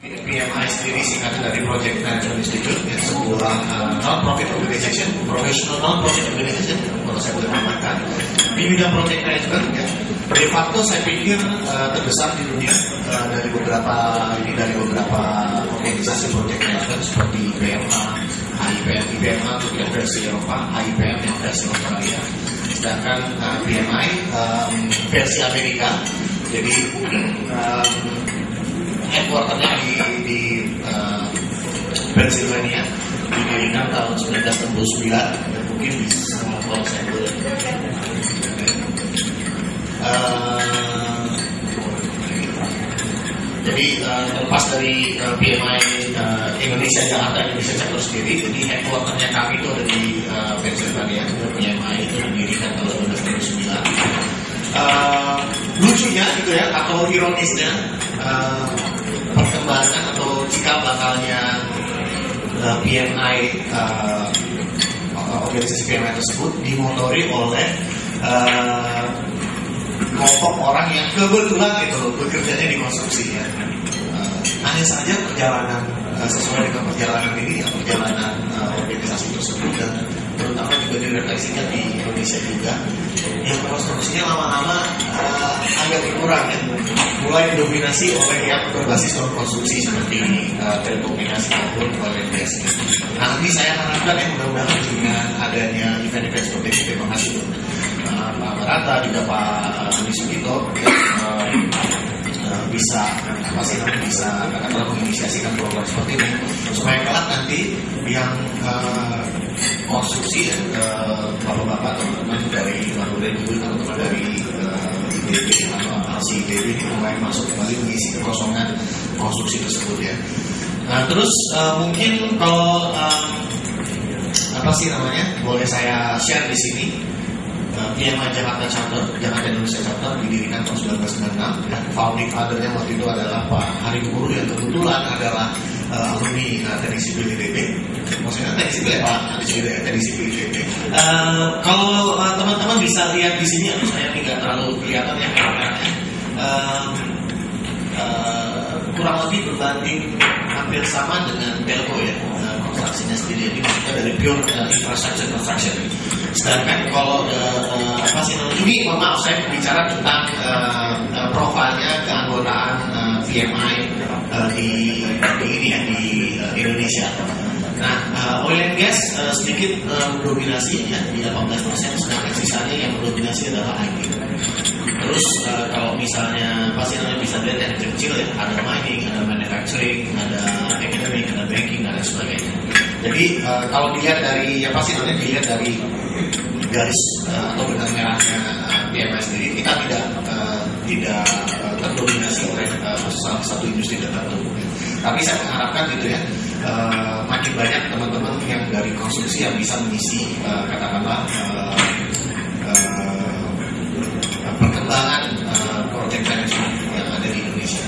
PMI sendiri singkatan dari Project Management Institute, ya, sebuah non-profit organization, professional non-profit organization, kalau saya boleh mengatakan di bidang project management. Ya, de facto saya pikir terbesar di dunia dari beberapa organisasi project management seperti BMA, HIPM, BMA untuk yang versi Eropa, HIPM yang versi Australia, sedangkan PMI versi Amerika. Jadi headquarternya di Pennsylvania, didirikan tahun 1969, dan mungkin bisa kalau saya boleh. Jadi lepas dari PMI Indonesia Jakarta Indonesia chapter sendiri, jadi headquarternya kami itu ada di Pennsylvania. PMI itu didirikan tahun 1969. Lucunya gitu ya, atau ironisnya, perkembangan atau cikal bakalnya PMI, organisasi PMI tersebut dimotori oleh kelompok orang yang kebetulan itu bekerjanya di konstruksi, ya. Hanya saja perjalanan sesuai dengan perjalanan ini, ya, perjalanan organisasi tersebut, dan terutama juga direfleksikan di Indonesia juga, yang konstruksinya lama-lama agak berkurang, ya. Mulai didominasi oleh yang berbasis non konstruksi seperti telekomunikasi maupun oil and gas. Nanti saya harapkan ya, mudah-mudahan dengan adanya event-event seperti ini, terima kasih Pak Barata juga Pak Andi Sugito bisa katakanlah menginisiasikan program seperti ini supaya kelak nanti yang konstruksi bapak-bapak teman-teman dari teman-teman dari IDB atau IDB ini mulai masuk kembali mengisi kekosongan konstruksi tersebut, ya. Nah, terus mungkin kalau boleh saya share di sini. PMI Jakarta Chapter, Jakarta Indonesia Chapter didirikan tahun 1996. Dan founding fathernya waktu itu adalah Pak Hari Guru, yang kebetulan adalah alumni Teknik Sipil ITB. Maksudnya Teknik Sipil Pak Andi Sugito, Teknik Sipil ITB. Kalau teman-teman bisa lihat di sini, saya tidak terlalu kelihatan yang merah-merahnya. Kurang lebih berbanding hampir sama dengan telco, ya, konstruksinya sendiri. Jadi maksudnya dari pure infrastructure construction. Sedangkan kalau ini maaf saya bicara tentang profilnya keanggotaan PMI di Indonesia. Nah, oil and gas sedikit mendominasi, ya, di 18%, sedangkan sisanya yang mendominasi adalah IT. Terus kalau misalnya bisa lihat yang kecil, ya, ada mining, ada manufacturing, ada academic, ada banking, dan lain sebagainya. Jadi kalau dilihat dari dilihat dari garis atau benang merahnya PMI sendiri, kita tidak terdominasi oleh salah satu industri tertentu. Tapi saya mengharapkan gitu, ya, makin banyak teman-teman yang dari konstruksi yang bisa mengisi katakanlah perkembangan project management yang ada di Indonesia.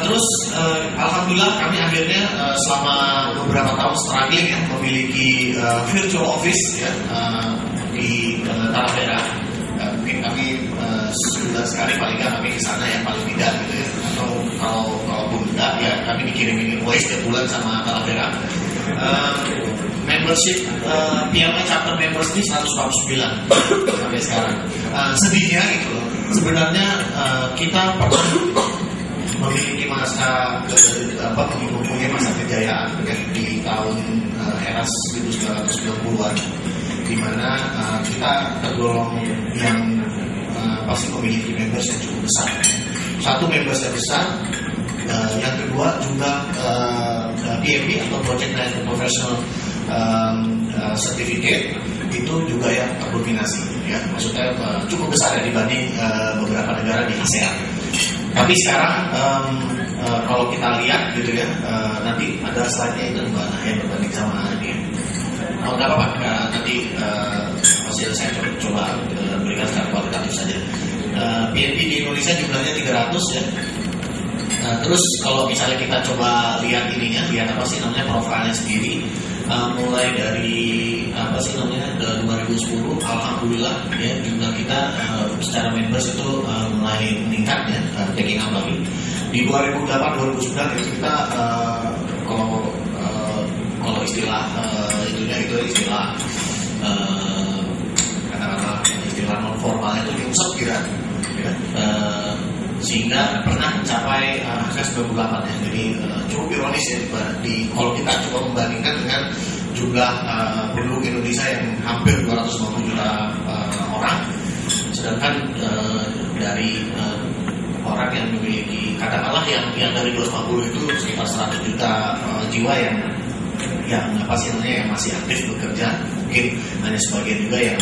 Terus alhamdulillah kami akhirnya selama beberapa tahun terakhir, ya, memiliki virtual office, ya, di Tanah Merah. Mungkin kami sebulan sekali paling nggak kami ke sana, ya, paling tidak gitu, ya. Atau kalaupun enggak, ya, kami dikirimin invoice setiap bulan sama Tanah Merah. Membership PMI chapter members ini 149 sampai sekarang. Sedihnya gitu loh. Sebenarnya kita pernah memiliki mempunyai masa kejayaan, ya, di tahun era 1990-an, di mana kita tergolong yang pasti memiliki members yang cukup besar. Satu, members yang besar. Yang kedua juga PMP atau Project Management Professional Certificate itu juga yang terdominasi, ya, maksudnya cukup besar, ya, dibanding beberapa negara di ASEAN. Tapi sekarang kalau kita lihat gitu, ya, nanti ada slide-nya itu Mbak Naya berbanding sama ini. Oh, nggak apa-apa, nanti hasil saya coba berikan secara kualitatif saja. PMP di Indonesia jumlahnya 300, ya. Terus kalau misalnya kita coba lihat profilnya sendiri, mulai dari 2010, alhamdulillah, ya, jumlah kita secara members itu mulai meningkat, ya, taking up lagi. Di 2008-2009 itu kita kalau istilah itu istilah katakanlah istilah non formal itu diusap kira sehingga pernah mencapai angka 98 ya. Jadi cukup ironis ya kalau kita coba membandingkan dengan jumlah penduduk Indonesia yang hampir 250 juta orang, sedangkan dari orang yang memiliki katakanlah yang dari 250 itu sekitar 100 juta jiwa yang masih aktif bekerja, mungkin hanya sebagian juga yang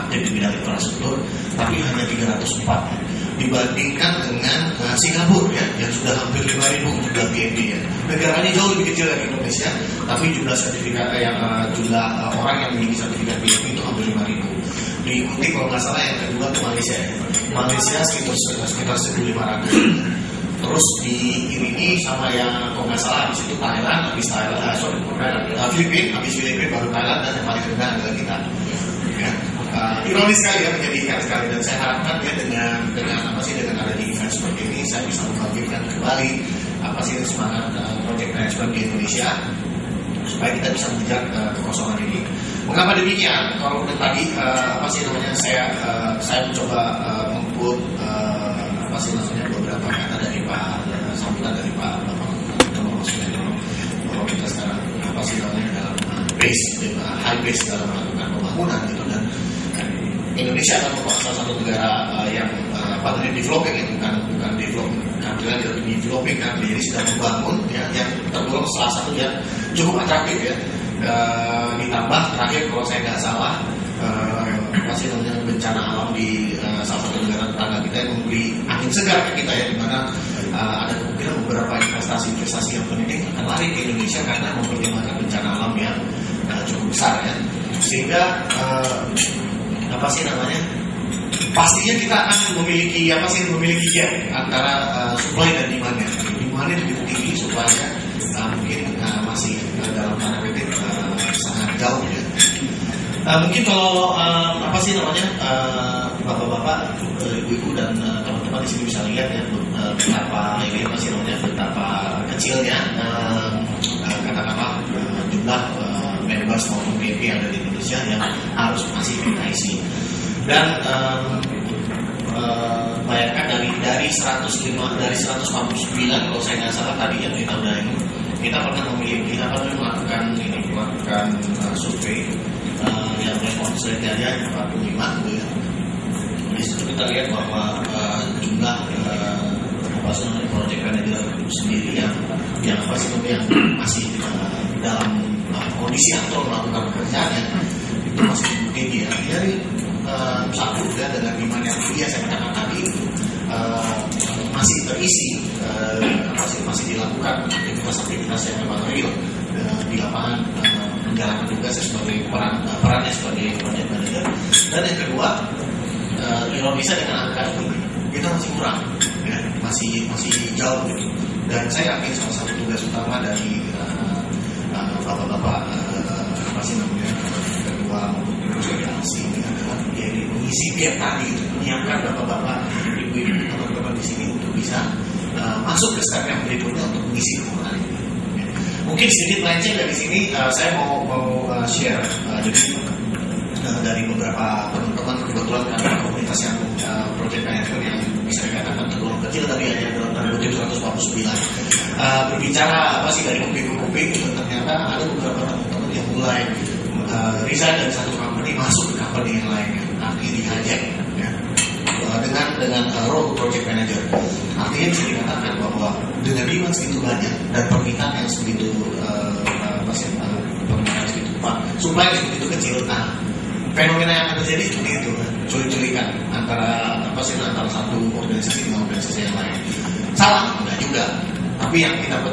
aktif di bidang infrastruktur, tapi hanya 304 ya. Dibandingkan dengan Singapura ya, yang sudah hampir 5.000 jumlah PNB ya. Negaranya jauh lebih kecil dari Indonesia, tapi jumlah sertifikat jumlah orang yang memiliki sertifikat PNB itu hampir 5.000. Diikuti kalau nggak salah yang kedua itu Malaysia ya. Malaysia sekitar 1.500. Terus diiringi sama yang kalau nggak salah habis itu Thailand, Filipina, habis Filipina baru Thailand, dan yang paling rendah adalah kita. Ya. Ironis sekali ya, menyedihkan sekali, dan saya harapkan ya dengan adanya event seperti ini saya bisa membangkitkan kembali semangat project management di Indonesia supaya kita bisa mengejar kekosongan ini. Mengapa demikian? Kalau tadi saya mencoba mengikut beberapa kata dari sambutan dari Pak Bapak bahwa kita sekarang dalam high base dalam melakukan pembangunan gitu, dan Indonesia adalah salah satu negara yang developing itu bukan developing kan, jadi sedang membangun ya, yang tergolong salah satu yang cukup atraktif ya. Ditambah terakhir kalau saya nggak salah bencana alam di salah satu negara tetangga kita yang memberi angin segar ke kita ya, di mana ada kemungkinan beberapa investasi yang penting akan lari ke Indonesia karena mempertimbangkan bencana alam yang cukup besar ya, sehingga pastinya kita akan memiliki gap antara supply dan demand-nya. Demand-nya lebih tinggi, supply-nya mungkin masih dalam tanda petik sangat jauh ya. Mungkin kalau bapak-bapak, ibu-ibu dan teman-teman di sini bisa lihat ya betapa kecilnya katakanlah jumlah members maupun PNB yang ada di Indonesia yang harus masih kita isi. Dan bayangkan dari 149 kalau saya nggak salah tadi yang kita udah ini, kita pernah melakukan survei yang respons rate-nya 45 gitu ya. Di situ kita lihat bahwa jumlah project manager sendiri yang masih dalam kondisi atau melakukan pekerjaannya itu masih tinggi ya. Jadi satu ya, dengan demand yang tinggi saya katakan tadi masih terisi, masih dilakukan aktivitas yang memang real di lapangan, menjalankan tugasnya sebagai perannya sebagai project manager. Dan yang kedua, ironisnya dengan angka ini kita masih kurang ya, masih jauh gitu. Dan saya yakin salah satu tugas utama dari bapak-bapak kedua konsolidasi ini adalah mengisi gap tadi gitu, menyiapkan bapak-bapak, ibu-ibu, teman-teman di sini untuk bisa masuk ke step yang berikutnya untuk mengisi kekurangan ini. Mungkin sedikit melenceng dari sini, saya mau share dari beberapa teman-teman, kebetulan kami komunitas yang project manager yang bisa dikatakan tergolong kecil tadi hanya dalam tanda kutip 149. Berbicara dari kuping ke kuping, ternyata ada beberapa teman-teman yang mulai resign dari satu company masuk ke company yang lain, artinya dihijack ya, dengan role project manager. Artinya bisa dikatakan bahwa dengan demand segitu banyak dan permintaan yang segitu permintaan segitu supply segitu kecil, fenomena yang akan terjadi seperti itu, culik-culikan antara satu organisasi dengan organisasi yang lain. Salah enggak juga, tapi yang kita